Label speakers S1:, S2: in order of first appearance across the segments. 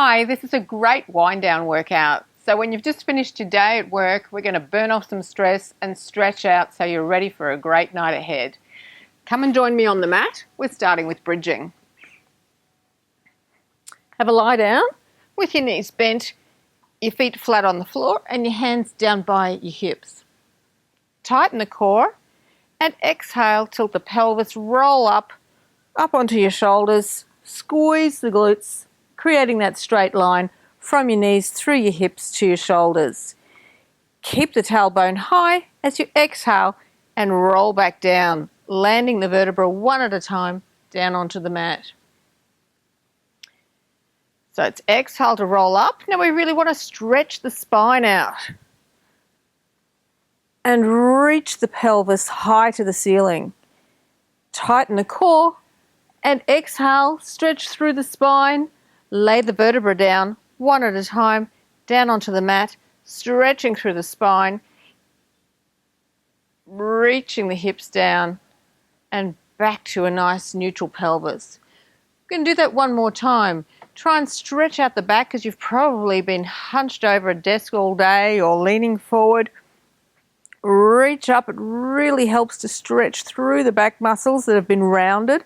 S1: Hi, this is a great wind down workout. So when you've just finished your day at work, we're going to burn off some stress and stretch out so you're ready for a great night ahead. Come and join me on the mat. We're starting with bridging. Have a lie down with your knees bent, your feet flat on the floor and your hands down by your hips. Tighten the core and exhale, tilt the pelvis, roll up onto your shoulders, squeeze the glutes, creating that straight line from your knees through your hips to your shoulders. Keep the tailbone high as you exhale and roll back down, landing the vertebra one at a time down onto the mat. So it's exhale to roll up. Now we really want to stretch the spine out and reach the pelvis high to the ceiling. Tighten the core and exhale, stretch through the spine. Lay the vertebra down one at a time, down onto the mat, stretching through the spine, reaching the hips down and back to a nice neutral pelvis. You can do that one more time. Try and stretch out the back because you've probably been hunched over a desk all day or leaning forward. Reach up, it really helps to stretch through the back muscles that have been rounded.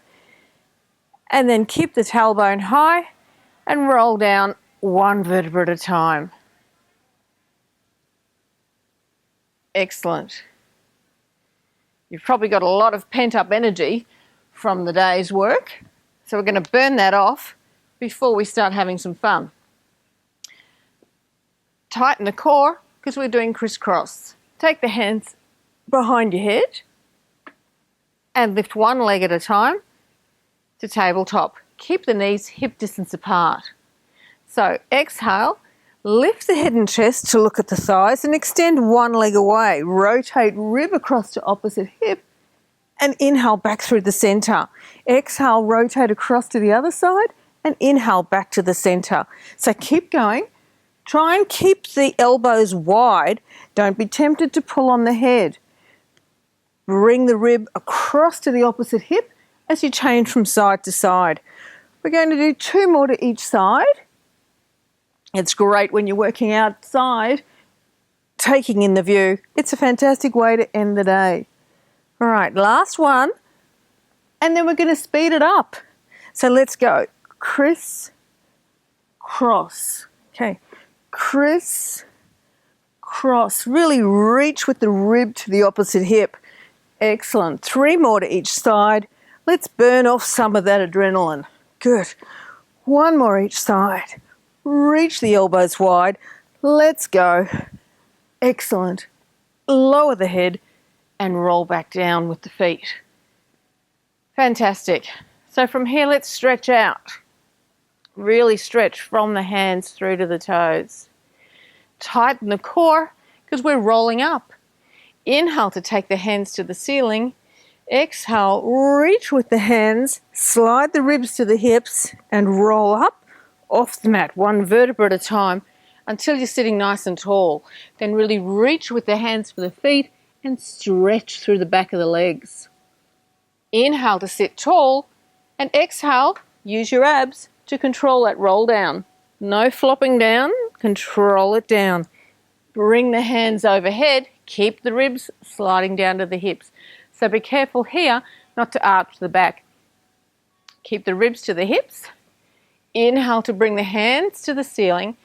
S1: And then keep the tailbone high and roll down one vertebra at a time. Excellent. You've probably got a lot of pent-up energy from the day's work, so we're going to burn that off before we start having some fun. Tighten the core because we're doing crisscross. Take the hands behind your head and lift one leg at a time to tabletop. Keep the knees hip distance apart. So exhale, lift the head and chest to look at the thighs and extend one leg away. Rotate rib across to opposite hip and inhale back through the center. Exhale, rotate across to the other side and inhale back to the center. So keep going. Try and keep the elbows wide. Don't be tempted to pull on the head. Bring the rib across to the opposite hip as you change from side to side. We're going to do 2 more to each side. It's great when you're working outside, taking in the view. It's a fantastic way to end the day. All right, last one, and then we're going to speed it up. So let's go. Criss, cross. Okay, criss, cross. Really reach with the rib to the opposite hip. Excellent. 3 more to each side. Let's burn off some of that adrenaline. Good. 1 more each side. Reach the elbows wide. Let's go. Excellent. Lower the head and roll back down with the feet. Fantastic. So from here, let's stretch out. Really stretch from the hands through to the toes. Tighten the core because we're rolling up. Inhale to take the hands to the ceiling. Exhale, reach with the hands, slide the ribs to the hips and roll up off the mat, 1 vertebra at a time until you're sitting nice and tall. Then really reach with the hands for the feet and stretch through the back of the legs. Inhale to sit tall and exhale, use your abs to control that roll down. No flopping down, control it down. Bring the hands overhead, keep the ribs sliding down to the hips. So be careful here not to arch the back. Keep the ribs to the hips. Inhale to bring the hands to the ceiling.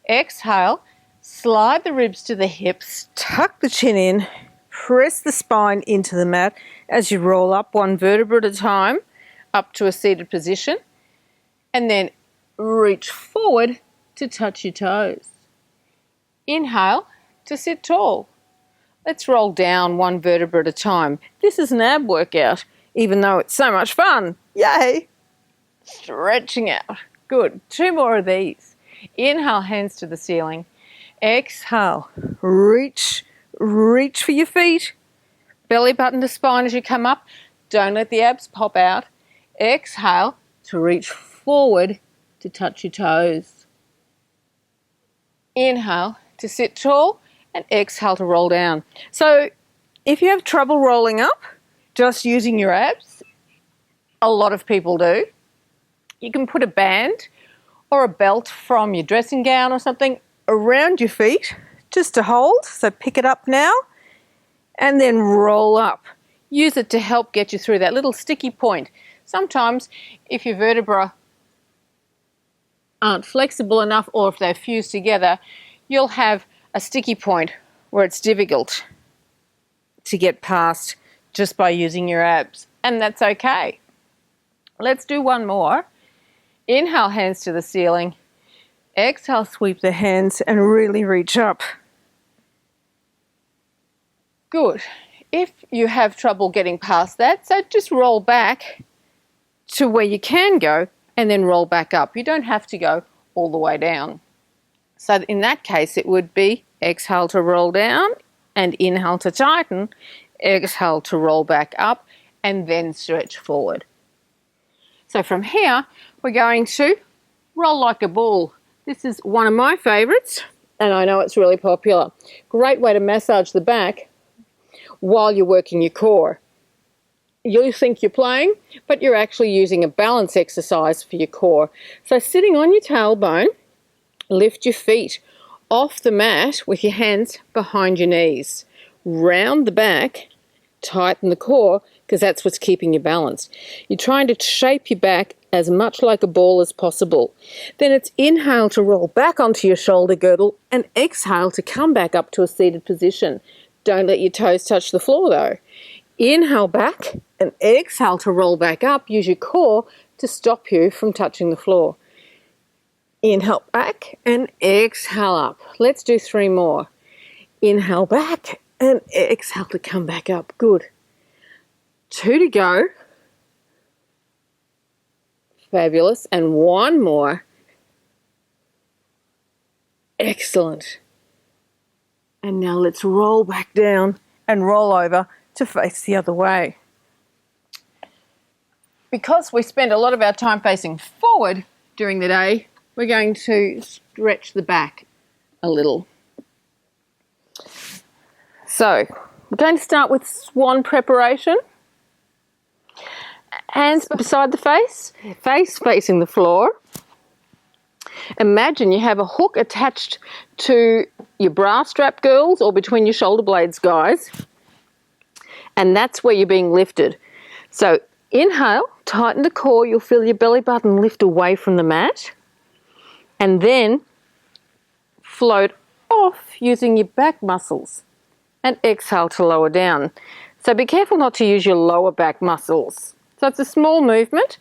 S1: Exhale, slide the ribs to the hips, tuck the chin in, press the spine into the mat as you roll up 1 vertebra at a time up to a seated position. And then reach forward to touch your toes. Inhale to sit tall. Let's roll down 1 vertebra at a time. This is an ab workout, even though it's so much fun. Yay! Stretching out. Good. 2 more of these. Inhale, hands to the ceiling. Exhale, reach for your feet. Belly button to spine as you come up. Don't let the abs pop out. Exhale to reach forward to touch your toes. Inhale to sit tall. And exhale to roll down. So if you have trouble rolling up, just using your abs, a lot of people do, you can put a band or a belt from your dressing gown or something around your feet just to hold. So pick it up now and then roll up. Use it to help get you through that little sticky point. Sometimes if your vertebrae aren't flexible enough, or if they're fused together, you'll have a sticky point where it's difficult to get past just by using your abs, and that's okay. Let's do one more. Inhale, hands to the ceiling. Exhale, sweep the hands and really reach up. Good. If you have trouble getting past that, so just roll back to where you can go and then roll back up. You don't have to go all the way down. So in that case, it would be exhale to roll down and inhale to tighten, exhale to roll back up and then stretch forward. So from here, we're going to roll like a ball. This is one of my favorites, and I know it's really popular. Great way to massage the back while you're working your core. You think you're playing, but you're actually using a balance exercise for your core. So sitting on your tailbone, lift your feet off the mat with your hands behind your knees. Round the back, tighten the core, because that's what's keeping you balanced. You're trying to shape your back as much like a ball as possible. Then it's inhale to roll back onto your shoulder girdle and exhale to come back up to a seated position. Don't let your toes touch the floor though. Inhale back and exhale to roll back up. Use your core to stop you from touching the floor. Inhale back and exhale up. Let's do 3 more. Inhale back and exhale to come back up. Good. 2 to go. Fabulous. And 1 more. Excellent. And now let's roll back down and roll over to face the other way. Because we spend a lot of our time facing forward during the day, we're going to stretch the back a little. So, we're going to start with swan preparation. Hands beside the face facing the floor. Imagine you have a hook attached to your bra strap, girls, or between your shoulder blades, guys. And that's where you're being lifted. So inhale, tighten the core, you'll feel your belly button lift away from the mat. And then float off using your back muscles. And exhale to lower down. So be careful not to use your lower back muscles. So it's a small movement.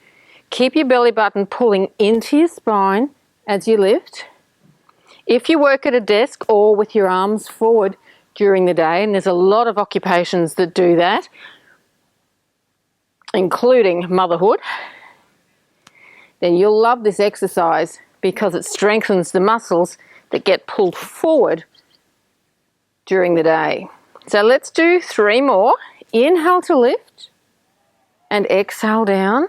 S1: Keep your belly button pulling into your spine as you lift. If you work at a desk or with your arms forward during the day, and there's a lot of occupations that do that, including motherhood, then you'll love this exercise because it strengthens the muscles that get pulled forward during the day. So let's do 3 more. Inhale to lift and exhale down.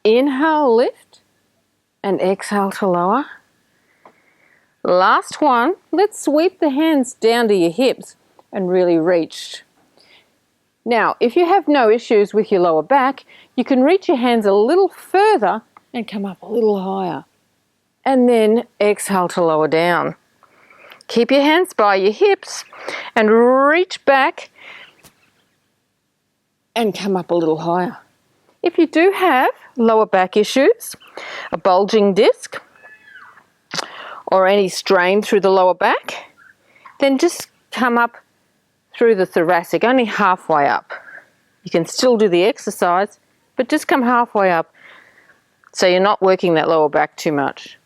S1: Inhale, lift and exhale to lower. Last one. Let's sweep the hands down to your hips and really reach. Now, if you have no issues with your lower back, you can reach your hands a little further and come up a little higher. And then exhale to lower down. Keep your hands by your hips and reach back and come up a little higher. If you do have lower back issues, a bulging disc, or any strain through the lower back, then just come up through the thoracic, only halfway up. You can still do the exercise, but just come halfway up so you're not working that lower back too much.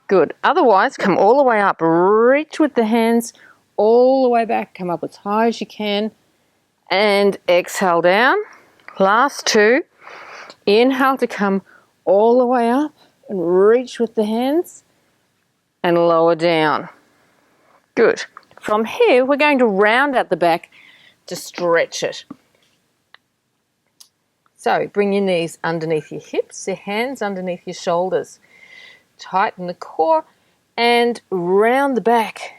S1: Good. Otherwise, come all the way up. Reach with the hands all the way back. Come up as high as you can. And exhale down. Last 2. Inhale to come all the way up and reach with the hands and lower down. Good. From here, we're going to round out the back to stretch it. So bring your knees underneath your hips, your hands underneath your shoulders. Tighten the core and round the back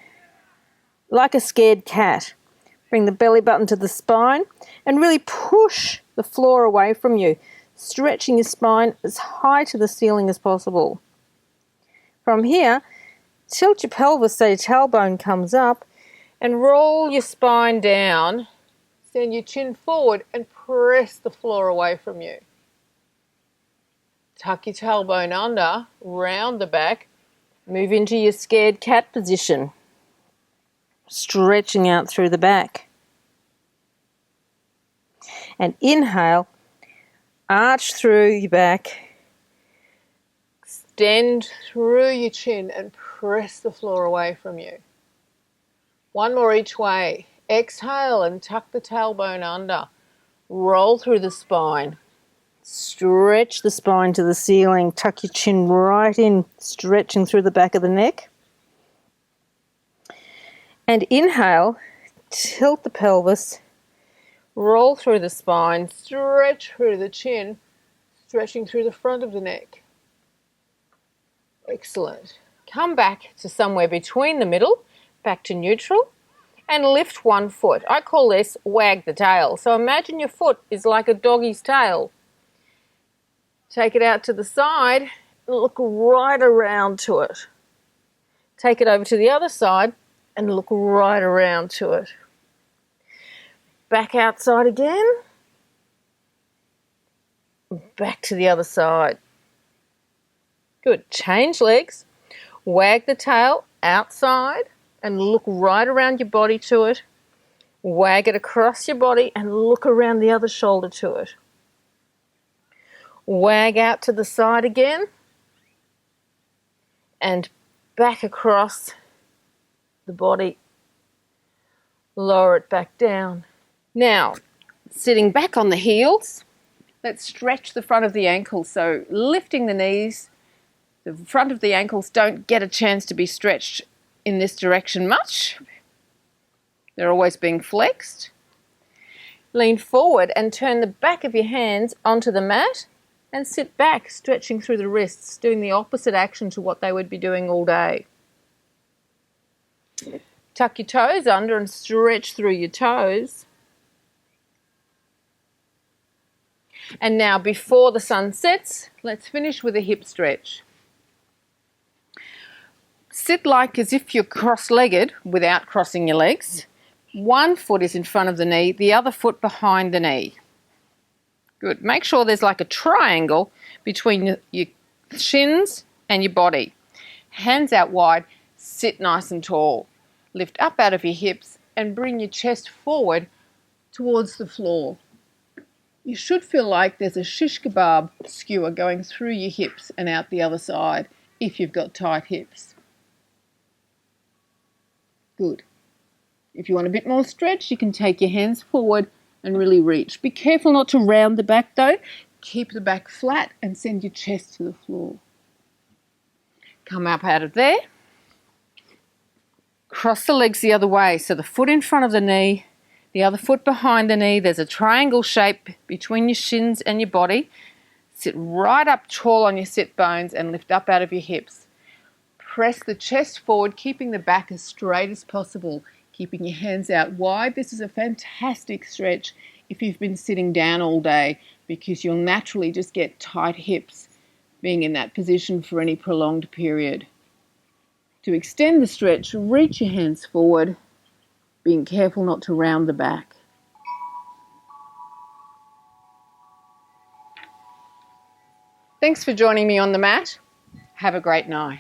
S1: like a scared cat. Bring the belly button to the spine and really push the floor away from you stretching your spine as high to the ceiling as possible. From here, tilt your pelvis so your tailbone comes up and roll your spine down. Send your chin forward and press the floor away from you. Tuck your tailbone under, round the back, move into your scared cat position, stretching out through the back. And inhale, arch through your back, extend through your chin and press the floor away from you. One more each way. Exhale and tuck the tailbone under. Roll through the spine. Stretch the spine to the ceiling. Tuck your chin right in, stretching through the back of the neck. And inhale, tilt the pelvis, roll through the spine, stretch through the chin, stretching through the front of the neck. Excellent. Come back to somewhere between the middle, back to neutral, and lift one foot. I call this wag the tail. So imagine your foot is like a doggy's tail. Take it out to the side, look right around to it. Take it over to the other side and look right around to it. Back outside again. Back to the other side. Good. Change legs. Wag the tail outside and look right around your body to it. Wag it across your body and look around the other shoulder to it. Wag out to the side again and back across the body. Lower it back down. Now, sitting back on the heels, let's stretch the front of the ankles. So lifting the knees, the front of the ankles don't get a chance to be stretched in this direction much. They're always being flexed. Lean forward and turn the back of your hands onto the mat and sit back, stretching through the wrists, doing the opposite action to what they would be doing all day. Tuck your toes under and stretch through your toes. And now, before the sun sets, let's finish with a hip stretch. Sit like as if you're cross-legged without crossing your legs. One foot is in front of the knee, the other foot behind the knee. Good. Make sure there's like a triangle between your shins and your body. Hands out wide, sit nice and tall. Lift up out of your hips and bring your chest forward towards the floor. You should feel like there's a shish kebab skewer going through your hips and out the other side if you've got tight hips. Good. If you want a bit more stretch, you can take your hands forward and really reach. Be careful not to round the back though. Keep the back flat and send your chest to the floor. Come up out of there. Cross the legs the other way. So the foot in front of the knee, the other foot behind the knee. There's a triangle shape between your shins and your body. Sit right up tall on your sit bones and lift up out of your hips. Press the chest forward, keeping the back as straight as possible. Keeping your hands out wide. This is a fantastic stretch if you've been sitting down all day because you'll naturally just get tight hips being in that position for any prolonged period. To extend the stretch, reach your hands forward, being careful not to round the back. Thanks for joining me on the mat. Have a great night.